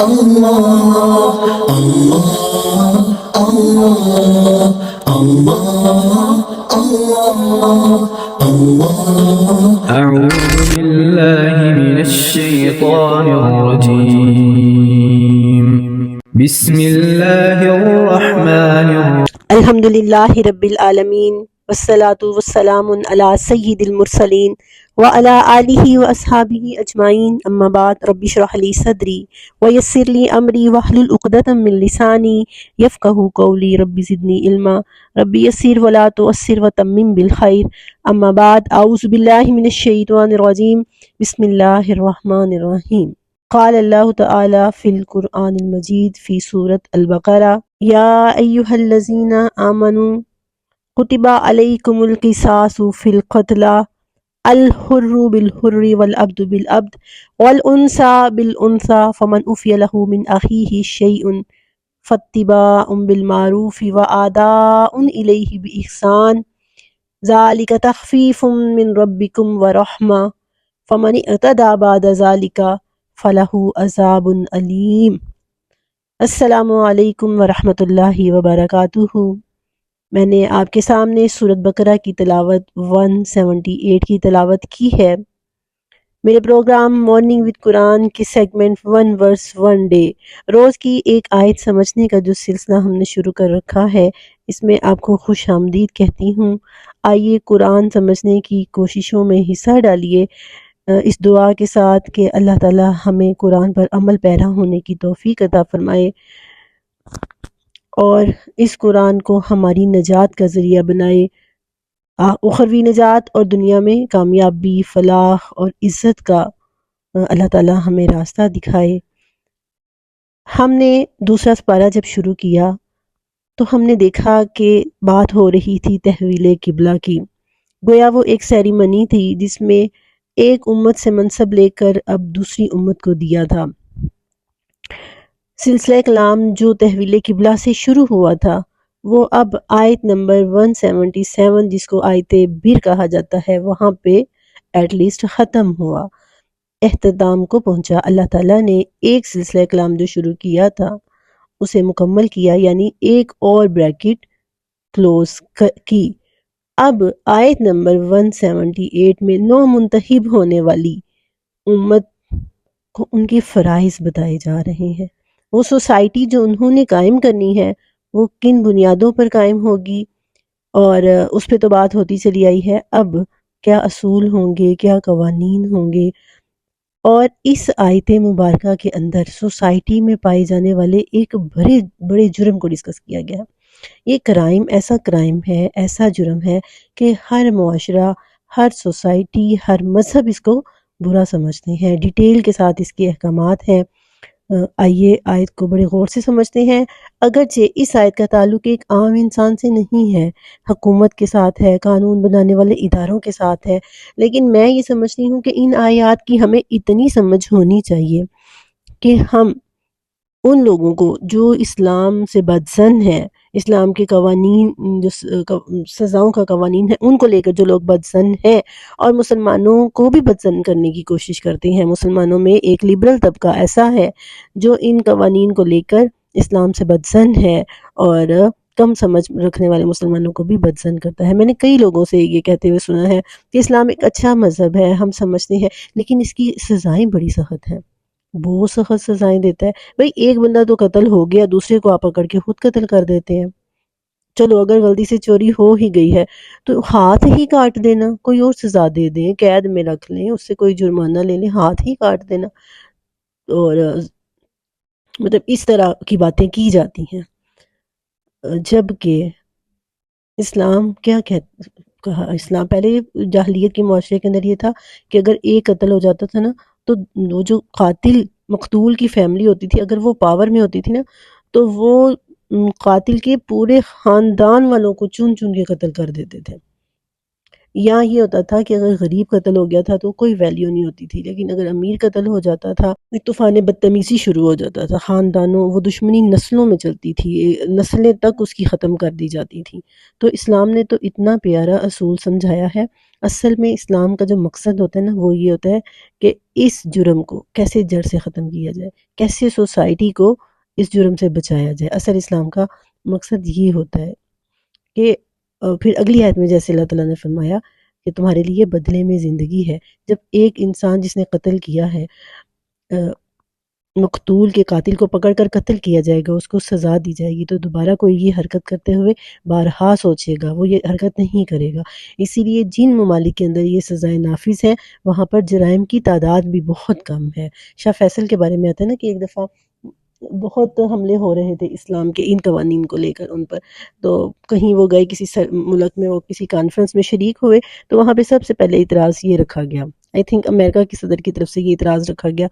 اللہ اللہ اللہ اللہ اللہ اللہ أعوذ بالله من الشيطان الرجيم بسم الله الرحمن الرحيم الحمدللہ رب العالمین والصلاة والسلام علی سید المرسلین وعلی آلہ واصحابہ اجمعین اما بعد رب اشرح لی صدری ویسر لی امری واحلل عقدۃ من لسانی یفقہوا قولی رب زدنی علما رب یسر ولا تعسر وتمم بالخیر اما بعد اعوذ باللہ من الشیطان الرجیم بسم اللہ الرحمن الرحیم قال اللہ تعالی فی القرآن المجید فی سورۃ البقرہ یا ایہا الذین آمنوا کتب علیکم القصاص فی القتلى الحر بالحر والعبد بالعبد والانثى بالانثى فمن عفی لہ من اخیہ شیء فاتباع بالمعروف واداء الیہ بإحسان ذلک تخفیف من ربکم ورحمہ فمن اعتدی بعد ذلک فلہ عذاب علیم۔ السلام علیکم ورحمۃ اللہ وبرکاتہ۔ میں نے آپ کے سامنے سورۃ بقرہ کی تلاوت 178 کی تلاوت کی ہے۔ میرے پروگرام مارننگ وتھ قرآن کے سیگمنٹ 1 ورس 1 ڈے روز کی ایک آیت سمجھنے کا جو سلسلہ ہم نے شروع کر رکھا ہے، اس میں آپ کو خوش آمدید کہتی ہوں۔ آئیے قرآن سمجھنے کی کوششوں میں حصہ ڈالیے، اس دعا کے ساتھ کہ اللہ تعالی ہمیں قرآن پر عمل پیرا ہونے کی توفیق عطا فرمائے اور اس قرآن کو ہماری نجات کا ذریعہ بنائے، اخروی نجات اور دنیا میں کامیابی، فلاح اور عزت کا اللہ تعالی ہمیں راستہ دکھائے۔ ہم نے دوسرا سپارہ جب شروع کیا تو ہم نے دیکھا کہ بات ہو رہی تھی تحویل قبلہ کی، گویا وہ ایک سیریمنی تھی جس میں ایک امت سے منصب لے کر اب دوسری امت کو دیا تھا۔ سلسلہ کلام جو تحویل قبلہ سے شروع ہوا تھا وہ اب آیت نمبر 177 جس کو آیت بر کہا جاتا ہے وہاں پہ ایٹ لیسٹ ختم ہوا، اختتام کو پہنچا۔ اللہ تعالیٰ نے ایک سلسلہ کلام جو شروع کیا تھا اسے مکمل کیا، یعنی ایک اور بریکٹ کلوز کی۔ اب آیت نمبر 178 میں نو منتخب ہونے والی امت کو ان کے فرائض بتائے جا رہے ہیں۔ وہ سوسائٹی جو انہوں نے قائم کرنی ہے وہ کن بنیادوں پر قائم ہوگی، اور اس پہ تو بات ہوتی چلی آئی ہے۔ اب کیا اصول ہوں گے، کیا قوانین ہوں گے، اور اس آیت مبارکہ کے اندر سوسائٹی میں پائے جانے والے ایک بڑے جرم کو ڈسکس کیا گیا۔ یہ کرائم ایسا جرم ہے کہ ہر معاشرہ، ہر سوسائٹی، ہر مذہب اس کو برا سمجھتے ہیں۔ ڈیٹیل کے ساتھ اس کے احکامات ہیں۔ آئیے آیت کو بڑے غور سے سمجھتے ہیں۔ اگرچہ اس آیت کا تعلق ایک عام انسان سے نہیں ہے، حکومت کے ساتھ ہے، قانون بنانے والے اداروں کے ساتھ ہے، لیکن میں یہ سمجھتی ہوں کہ ان آیات کی ہمیں اتنی سمجھ ہونی چاہیے کہ ہم ان لوگوں کو جو اسلام سے بدظن ہیں، اسلام کے قوانین جو سزاؤں کا قوانین ہے ان کو لے کر جو لوگ بدظن ہیں اور مسلمانوں کو بھی بدظن کرنے کی کوشش کرتے ہیں، مسلمانوں میں ایک لبرل طبقہ ایسا ہے جو ان قوانین کو لے کر اسلام سے بدظن ہے اور کم سمجھ رکھنے والے مسلمانوں کو بھی بدظن کرتا ہے۔ میں نے کئی لوگوں سے یہ کہتے ہوئے سنا ہے کہ اسلام ایک اچھا مذہب ہے، ہم سمجھتے ہیں، لیکن اس کی سزائیں بڑی سخت ہیں، بہت سخت سزائیں دیتا ہے۔ بھئی ایک بندہ تو قتل ہو گیا، دوسرے کو آپ پکڑ کے خود قتل کر دیتے ہیں۔ چلو اگر غلطی سے چوری ہو ہی گئی ہے تو ہاتھ ہی کاٹ دینا، کوئی اور سزا دے دیں، قید میں رکھ لیں، اس سے کوئی جرمانہ لے لیں، ہاتھ ہی کاٹ دینا، اور مطلب اس طرح کی باتیں کی جاتی ہیں، جبکہ اسلام کیا کہا؟ اسلام پہلے جاہلیت کے معاشرے کے اندر یہ تھا کہ اگر ایک قتل ہو جاتا تھا نا تو وہ جو قاتل مقتول کی فیملی ہوتی تھی، اگر وہ پاور میں ہوتی تھی نا تو وہ قاتل کے پورے خاندان والوں کو چن چن کے قتل کر دیتے تھے۔ یہاں یہ ہوتا تھا کہ اگر غریب قتل ہو گیا تھا تو کوئی ویلیو نہیں ہوتی تھی، لیکن اگر امیر قتل ہو جاتا تھا ایک طوفان بدتمیزی شروع ہو جاتا تھا، خاندانوں وہ دشمنی نسلوں میں چلتی تھی، نسلیں تک اس کی ختم کر دی جاتی تھی۔ تو اسلام نے تو اتنا پیارا اصول سمجھایا ہے۔ اصل میں اسلام کا جو مقصد ہوتا ہے نا وہ یہ ہوتا ہے کہ اس جرم کو کیسے جڑ سے ختم کیا جائے، کیسے سوسائٹی کو اس جرم سے بچایا جائے۔ اصل اسلام کا مقصد یہ ہوتا ہے کہ پھر اگلی آیت میں جیسے اللہ تعالیٰ نے فرمایا کہ تمہارے لیے بدلے میں زندگی ہے۔ جب ایک انسان جس نے قتل کیا ہے، مقتول کے قاتل کو پکڑ کر قتل کیا جائے گا، اس کو سزا دی جائے گی، تو دوبارہ کوئی یہ حرکت کرتے ہوئے بارہا سوچے گا، وہ یہ حرکت نہیں کرے گا۔ اسی لیے جن ممالک کے اندر یہ سزائیں نافذ ہیں وہاں پر جرائم کی تعداد بھی بہت کم ہے۔ شاہ فیصل کے بارے میں آتا ہے نا کہ ایک دفعہ بہت حملے ہو رہے تھے اسلام کے ان قوانین کو لے کر ان پر، تو کہیں وہ گئے کسی ملک میں، وہ کسی کانفرنس میں شریک ہوئے، تو وہاں پہ سب سے پہلے اعتراض یہ رکھا گیا، آئی تھنک امریکہ کی صدر کی طرف سے یہ اعتراض رکھا گیا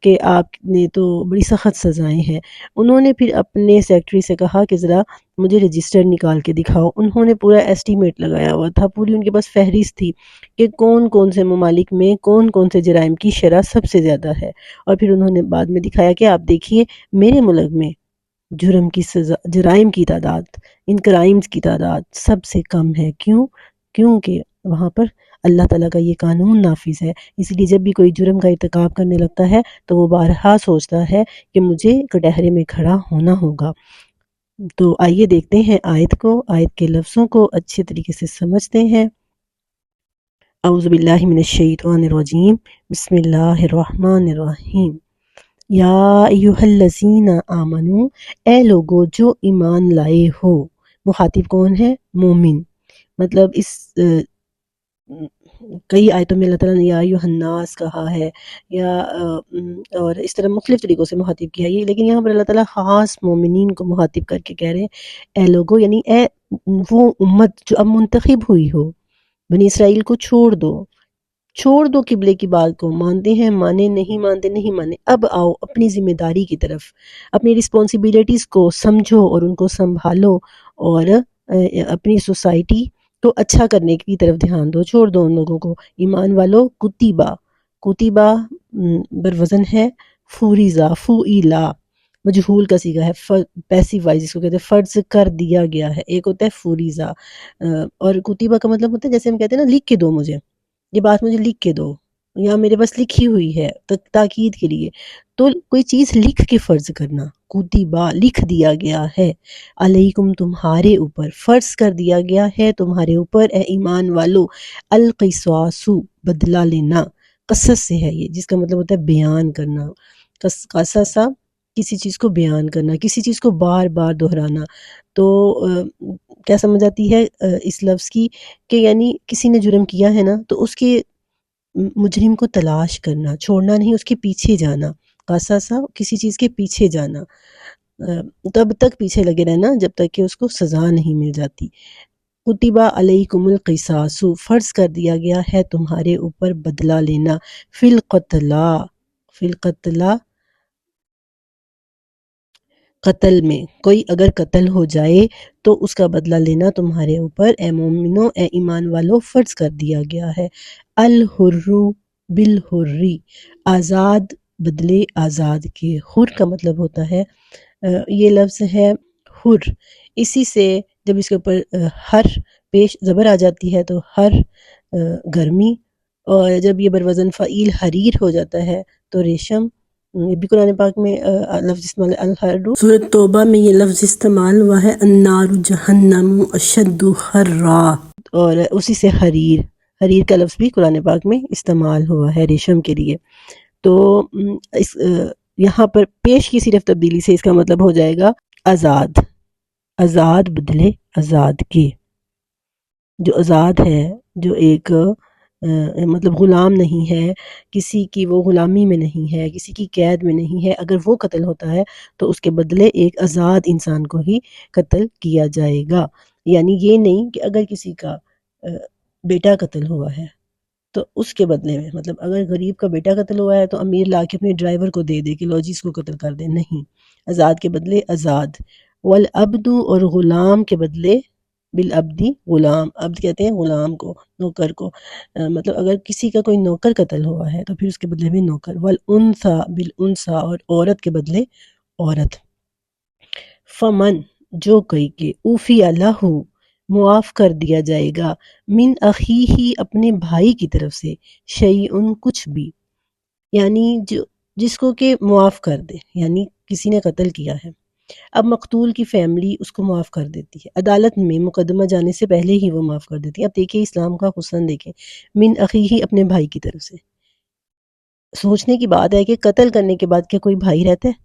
کہ آپ نے تو بڑی سخت سزائیں ہیں۔ انہوں نے پھر اپنے سیکٹری سے کہا کہ ذرا مجھے رجسٹر نکال کے دکھاؤ۔ انہوں نے پورا ایسٹیمیٹ لگایا ہوا تھا، پوری ان کے پاس فہرست تھی کہ کون کون سے ممالک میں کون کون سے جرائم کی شرح سب سے زیادہ ہے، اور پھر انہوں نے بعد میں دکھایا کہ آپ دیکھیے میرے ملک میں جرم کی سزا، جرائم کی تعداد، ان کرائمز کی تعداد سب سے کم ہے۔ کیونکہ وہاں پر اللہ تعالیٰ کا یہ قانون نافذ ہے، اس لیے جب بھی کوئی جرم کا ارتکاب کرنے لگتا ہے تو وہ بارہا سوچتا ہے کہ مجھے کٹہرے میں کھڑا ہونا ہوگا۔ تو آئیے دیکھتے ہیں آیت کو، آیت کے لفظوں کو اچھے طریقے سے سمجھتے ہیں۔ اعوذ باللہ من الشیطان الرجیم، بسم اللہ الرحمن الرحیم۔ یا ایہا الذین آمنو، اے لوگو جو ایمان لائے ہو۔ مخاطب کون ہے؟ مومن۔ مطلب اس کئی آیتوں میں اللہ تعالیٰ نے یا ایہا الناس کہا ہے، یا اور اس طرح مختلف طریقوں سے مخاطب کیا ہے، لیکن یہاں پر اللہ تعالیٰ خاص مومنین کو مخاطب کر کے کہہ رہے ہیں اے لوگو، یعنی اے وہ امت جو اب منتخب ہوئی ہو، بنی اسرائیل کو چھوڑ دو قبلے کی بات کو، مانتے ہیں مانے، نہیں مانتے نہیں مانے، اب آؤ اپنی ذمہ داری کی طرف، اپنی رسپانسبلٹیز کو سمجھو اور ان کو سنبھالو، اور اپنی سوسائٹی کو اچھا کرنے کی طرف دھیان دو، چھوڑ دو ان لوگوں کو۔ ایمان والو، کتیبہ بروزن ہے فوریزا، فوئیلا، مجہول کا صیغہ ہے، پیسیو وائز جس کو کہتے ہیں، فرض کر دیا گیا ہے۔ ایک ہوتا ہے فوریزا، اور کتیبہ کا مطلب ہوتا ہے جیسے ہم کہتے ہیں نا لکھ کے دو مجھے، یہ بات مجھے لکھ کے دو، یا میرے پاس لکھی ہوئی ہے تاکید کے لیے، تو کوئی چیز لکھ کے فرض کرنا، کتبہ لکھ دیا گیا ہے، علیکم تمہارے اوپر، فرض کر دیا گیا ہے تمہارے اوپر اے ایمان والو، القصاص بدلہ لینا، قصص سے ہے یہ، جس کا مطلب ہوتا ہے بیان کرنا، قصصا کسی چیز کو بیان کرنا، کسی چیز کو بار بار دہرانا۔ تو کیا سمجھ آتی ہے اس لفظ کی کہ یعنی کسی نے جرم کیا ہے نا تو اس کے مجرم کو تلاش کرنا، چھوڑنا نہیں، اس کے پیچھے جانا، قصاصا کسی چیز کے پیچھے جانا، تب تک پیچھے لگے رہنا جب تک کہ اس کو سزا نہیں مل جاتی۔ کتبہ علیکم القصاص، فرض کر دیا گیا ہے تمہارے اوپر بدلہ لینا، فی القتلہ قتل میں، کوئی اگر قتل ہو جائے تو اس کا بدلہ لینا تمہارے اوپر اے مومنو، اے ایمان والو، فرض کر دیا گیا ہے۔ الحر بالحری، آزاد بدلے آزاد کے، حر کا مطلب ہوتا ہے، یہ لفظ ہے حر، اسی سے جب اس کے اوپر ہر پیش زبر آ جاتی ہے تو ہر گرمی، اور جب یہ بروزن فعیل حریر ہو جاتا ہے تو ریشم۔ یہ بھی قرآن پاک میں لفظ استعمال ہے الحر۔ سورۃ توبہ میں یہ لفظ استعمال ہوا ہے النار جہنم اشد حرا، اور اسی سے حریر کا لفظ بھی قرآن پاک میں استعمال ہوا ہے ریشم کے لیے۔ تو یہاں پر پیش کی صرف تبدیلی سے اس کا مطلب ہو جائے گا آزاد بدلے آزاد کے، جو آزاد ہے، جو ایک مطلب غلام نہیں ہے، کسی کی وہ غلامی میں نہیں ہے، کسی کی قید میں نہیں ہے، اگر وہ قتل ہوتا ہے تو اس کے بدلے ایک آزاد انسان کو ہی قتل کیا جائے گا۔ یعنی یہ نہیں کہ اگر کسی کا بیٹا قتل ہوا ہے تو اس کے بدلے میں، مطلب اگر غریب کا بیٹا قتل ہوا ہے تو امیر لا کے اپنے ڈرائیور کو دے دے کہ لو جی اس کو قتل کر دے، نہیں، آزاد کے بدلے آزاد۔ والعبد، اور غلام کے بدلے بالعبدی غلام، عبد کہتے ہیں غلام کو، نوکر کو، مطلب اگر کسی کا کوئی نوکر قتل ہوا ہے تو پھر اس کے بدلے میں نوکر، والانثیٰ بالانثیٰ، اور عورت کے بدلے عورت، فمن جو کوئی کہ اوفی لہ معاف کر دیا جائے گا، من اخیہ اپنے بھائی کی طرف سے، شیئن کچھ بھی، یعنی جس کو کہ معاف کر دے، یعنی کسی نے قتل کیا ہے، اب مقتول کی فیملی اس کو معاف کر دیتی ہے، عدالت میں مقدمہ جانے سے پہلے ہی وہ معاف کر دیتی ہے۔ اب دیکھیں اسلام کا حسن دیکھیں، من اخیہ اپنے بھائی کی طرف سے، سوچنے کی بات ہے کہ قتل کرنے کے بعد کیا کوئی بھائی رہتا ہے؟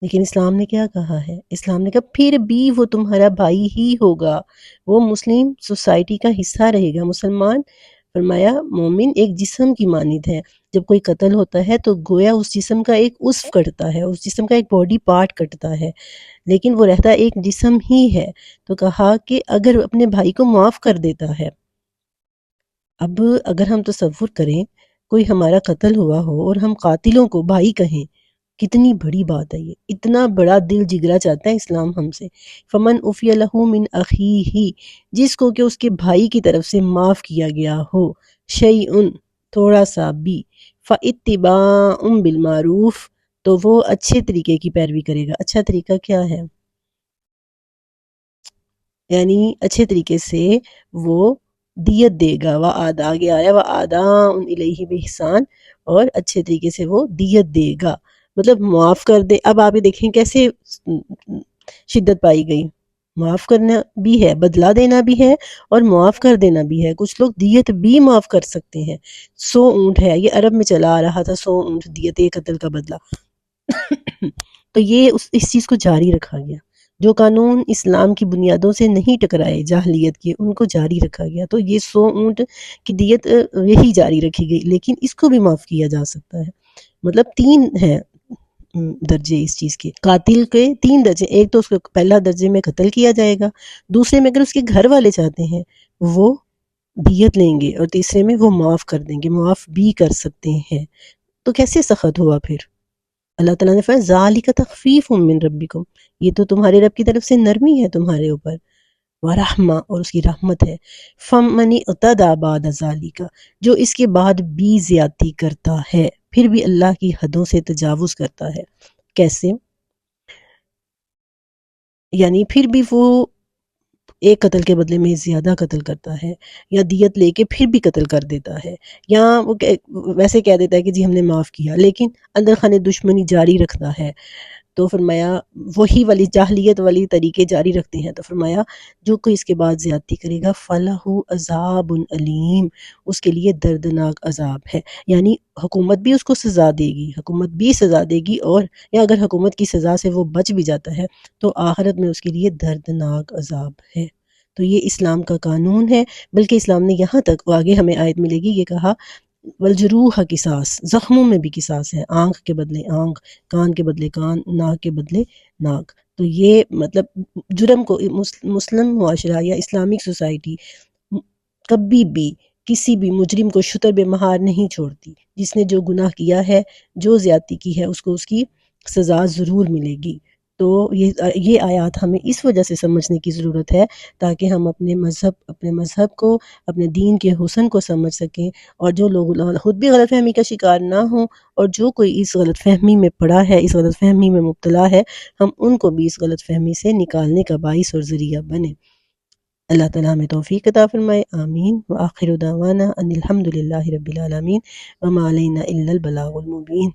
لیکن اسلام نے کیا کہا ہے؟ اسلام نے کہا پھر بھی وہ تمہارا بھائی ہی ہوگا، وہ مسلم سوسائٹی کا حصہ رہے گا، مسلمان۔ فرمایا مومن ایک جسم کی مانند ہے، جب کوئی قتل ہوتا ہے تو گویا اس جسم کا ایک عضو کٹتا ہے، اس جسم کا ایک باڈی پارٹ کٹتا ہے، لیکن وہ رہتا ایک جسم ہی ہے۔ تو کہا کہ اگر اپنے بھائی کو معاف کر دیتا ہے، اب اگر ہم تصور کریں کوئی ہمارا قتل ہوا ہو اور ہم قاتلوں کو بھائی کہیں، کتنی بڑی بات ہے، یہ اتنا بڑا دل جگرا چاہتا ہے اسلام ہم سے۔ فمن عفی لہ من اخیہ جس کو کہ اس کے بھائی کی طرف سے معاف کیا گیا ہو، شیئن تھوڑا سا بھی، فاتباع بالمعروف تو وہ اچھے طریقے کی پیروی کرے گا۔ اچھا طریقہ کیا ہے؟ یعنی اچھے طریقے سے وہ دیت دے گا، آگے آیا وَآدَاءٌ اِلَیْهِ بِإِحْسَان، اور اچھے طریقے سے وہ دیت دے گا، مطلب معاف کر دے۔ اب آپ یہ دیکھیں کیسے شدت پائی گئی، معاف کرنا بھی ہے، بدلہ دینا بھی ہے، اور معاف کر دینا بھی ہے۔ کچھ لوگ دیت بھی معاف کر سکتے ہیں۔ 100 اونٹ ہے، یہ عرب میں چلا آ رہا تھا، 100 اونٹ دیت، ایک قتل کا بدلہ۔ تو یہ اس چیز کو جاری رکھا گیا، جو قانون اسلام کی بنیادوں سے نہیں ٹکرائے جاہلیت کے، ان کو جاری رکھا گیا۔ تو یہ 100 اونٹ کی دیت یہی جاری رکھی گئی، لیکن اس کو بھی معاف کیا جا سکتا ہے۔ مطلب 3 ہیں درجے اس چیز کے، قاتل کے 3 درجے، ایک تو اس کو پہلا درجے میں قتل کیا جائے گا، دوسرے میں اگر اس کے گھر والے چاہتے ہیں وہ دیت لیں گے، اور تیسرے میں وہ معاف کر دیں گے، معاف بھی کر سکتے ہیں۔ تو کیسے سخت ہوا پھر؟ اللہ تعالیٰ نے فرمایا ذالک تخفیف من ربکم، یہ تو تمہارے رب کی طرف سے نرمی ہے تمہارے اوپر، ورحمہ اور اس کی رحمت ہے۔ فمن اعتدی بعد ذالک جو اس کے بعد بھی زیادتی کرتا ہے، پھر بھی اللہ کی حدوں سے تجاوز کرتا ہے، کیسے؟ یعنی پھر بھی وہ ایک قتل کے بدلے میں زیادہ قتل کرتا ہے، یا دیت لے کے پھر بھی قتل کر دیتا ہے، یا وہ ویسے کہہ دیتا ہے کہ جی ہم نے معاف کیا، لیکن اندر خانے دشمنی جاری رکھتا ہے، تو فرمایا وہی والی جاہلیت والی طریقے جاری رکھتے ہیں۔ تو فرمایا جو کوئی اس کے بعد زیادتی کرے گا فَلَهُ عذاب علیم، اس کے لیے دردناک عذاب ہے، یعنی حکومت بھی اس کو سزا دے گی، حکومت بھی سزا دے گی، اور یا اگر حکومت کی سزا سے وہ بچ بھی جاتا ہے تو آخرت میں اس کے لیے دردناک عذاب ہے۔ تو یہ اسلام کا قانون ہے، بلکہ اسلام نے یہاں تک، آگے ہمیں آیت ملے گی، یہ کہا والجروح قصاص، زخموں میں بھی قصاص ہے، آنکھ کے بدلے آنکھ، کان کے بدلے کان، ناک کے بدلے ناک۔ تو یہ مطلب جرم کو مسلم معاشرہ یا اسلامک سوسائٹی کبھی بھی کسی بھی مجرم کو شتر بے مہار نہیں چھوڑتی، جس نے جو گناہ کیا ہے، جو زیادتی کی ہے، اس کو اس کی سزا ضرور ملے گی۔ تو یہ آیات ہمیں اس وجہ سے سمجھنے کی ضرورت ہے تاکہ ہم اپنے مذہب کو، اپنے دین کے حسن کو سمجھ سکیں، اور جو لوگ خود بھی غلط فہمی کا شکار نہ ہوں، اور جو کوئی اس غلط فہمی میں پڑا ہے، اس غلط فہمی میں مبتلا ہے، ہم ان کو بھی اس غلط فہمی سے نکالنے کا باعث اور ذریعہ بنیں۔ اللہ تعالیٰ ہمیں توفیق عطا فرمائے، آمین۔ وآخر دعوانا ان الحمد للہ رب العالمین، وما علینا الا البلاغ المبین۔